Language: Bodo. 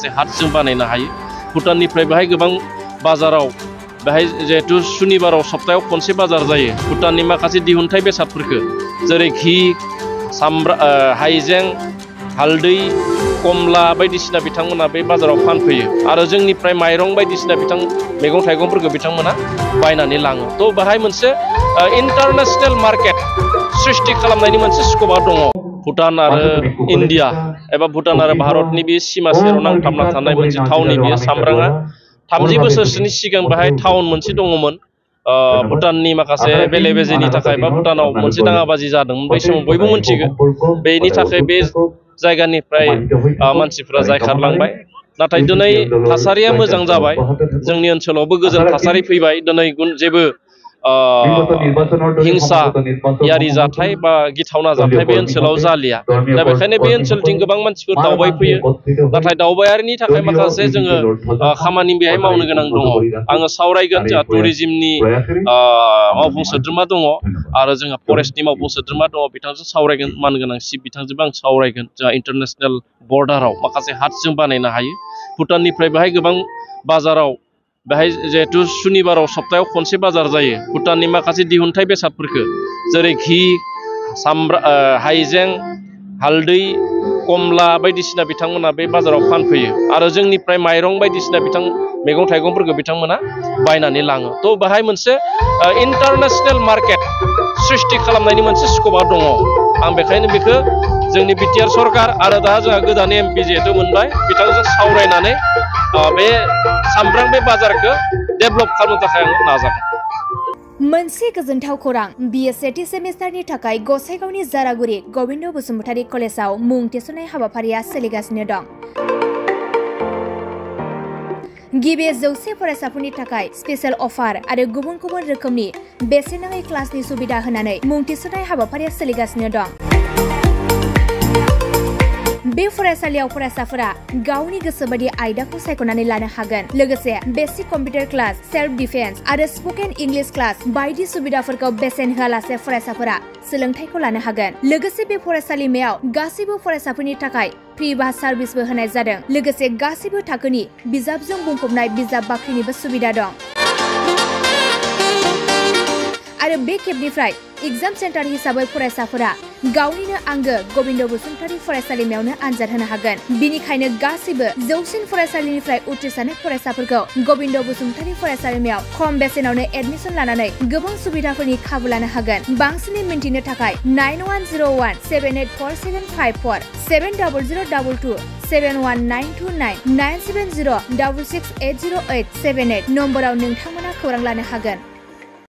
माखासे हाट जों बानायनो हायो भुटाननिफ्राय बेहाय गोबां बाजाराव बेहाय जेहेतु सुनिबाराव सप्तायाव खनसे बाजार जायो भुटाननि माखासे दिहुनथाय बेसादफोरखौ जेरै घि सामब्राम हाइजें हालदै कमला बायदिसिना बिथांमोना बे बाजाराव फानफैयो आरो जोंनिफ्राय माइरं बायदिसिना मैगं थाइगंफोरखौ बिथांमोना बायनानै लाङो थ' बेहाय मोनसे इन्टारनेशनेल मार्केट सृष्टि खालामनायनि मोनसे स्क'पा दङ भुटान आरो इन्डिया एबा भुटान आरो भारतनि बे सीमा सेराव नांथाबना थानाय मोनसे थावनि बेयो सामब्राङा 30 बोसोरसोनि सिगां बेहाय टाउन मोनसे दङमोन भुटाननि माखासे बेले बेजेनि थाखाय बा भुटानाव मोनसे दाङाबाजि जादोंमोन बै समाव बयबो मिथिगौ बेनि थाखाय बे जायगानिफ्राय मानसिफ्रा जायखारलांबाय नाथाय दिनै थासारिया मोजां जाबाय जोंनि ओनसोलावबो गोजोन थासारि फैबाय दिनै जेबो हिंसायारि जाथाय बा गिथावना जाथाय बे ओनसोलाव जालिया दा बेखायनो बे ओनसोलथिं गोबां मानसिफोर दावबायफैयो नाथाय दावबायारिनि थाखाय माखासे जोङो खामानि बेहाय मावनो गोनां दङ आङो सावरायगोन जोंहा टुरिजिमनि मावफुं सोद्रोमा दङ आरो जोंहा फरेस्टनि मावफुं सोद्रोमा दङ बिथांजों सावरायगोन मानगोनां बिथांजोंबो आं सावरायगोन जोंहा इन्टारनेशनेल बर्डाराव माखासे हाट जों बानायनो हायो भुटाननिफ्राय बेहाय गोबां बाजाराव बेहाय जेहेतु सुनिबाराव सप्तायाव खनसे बाजार जायो भुटाननि माखासे दिहुनथाय बेसादफोरखौ जेरै घि सामब्राम हाइजें हालदै कमला बायदिसिना बिथांमोना बे बाजाराव फानफैयो आरो जोंनिफ्राय माइरं बायदिसिना मैगं थाइगंफोरखौ बिथांमोना बायनानै लाङो थ' बेहाय मोनसे इन्टारनेशनेल मार्केट सृष्टि खालामनायनि मोनसे स्क'पा दङ आं बेखायनो बेखौ जोंनि बिटिआर सरकार आरो दा जोंहा गोदान एमपि जिहेतु मोनबाय बिथांजों सावरायनानै बे सामब्राम बे बाजारखौ डेभेलप खालामनो थाखाय आं नाजागोन मोनसे गोजोनथाव खौरां बिए सेथि सेमिस्टारनि थाखाय गसाइगावनि जारागुरि गबिन्द बसुमतारी कलेजाव मुं थिसननाय हाबाफारिया सोलिगासिनो दं गिबि 100 फरायसाफोरनि थाखाय स्पेशल अफार आरो गुबुन गुबुन रोखोमनि बेसेन नाङै क्लासनि सुबिदा होनानै मुं थिसननाय हाबाफारिया सोलिगासिनो दं बे फरायसालियाव फरायसाफोरा गावनि गोसोबायदि आयदाखौ सायख'नानै लानो हागोन लोगोसे basic computer class self defence आरो स्पोकेन इंलिश क्लास बायदि सुबिदाफोरखौ बेसेन होआलासे फरायसाफोरा सोलोंथायखौ लानो हागोन लोगोसे बे फरायसालिमायाव गासैबो फरायसाफोरनि थाखाय फ्रि बास सार्भिसबो होनाय जादों लोगोसे गासैबो थाखोनि बिजाबजों बुंफबनाय बिजाब बाख्रिनिबो सुबिदा दं आरो बे खेबनिफ्राय एग्जाम सेन्टार हिसाबै फरायसाफोरा गावनिनो आंगो गबिन्द बसुमतारी फरायसालिमायावनो आनजाद होनो हागोन बिनिखायनो गासैबो जौसिन फरायसालिनिफ्राय उथ्रिसारनाय फरायसाफोरखौ गबिन्द बसुमतारी फरायसालिमायाव खम बेसेनावनो एडमिसन लानानै गोबां सुबिदाफोरनि खाबु लानो हागोन बांसिनै मिन्थिनो थाखाय 9101784754 7002 71929 97066808878 नम्बराव नोंथांमोना खौरां लानो हागोन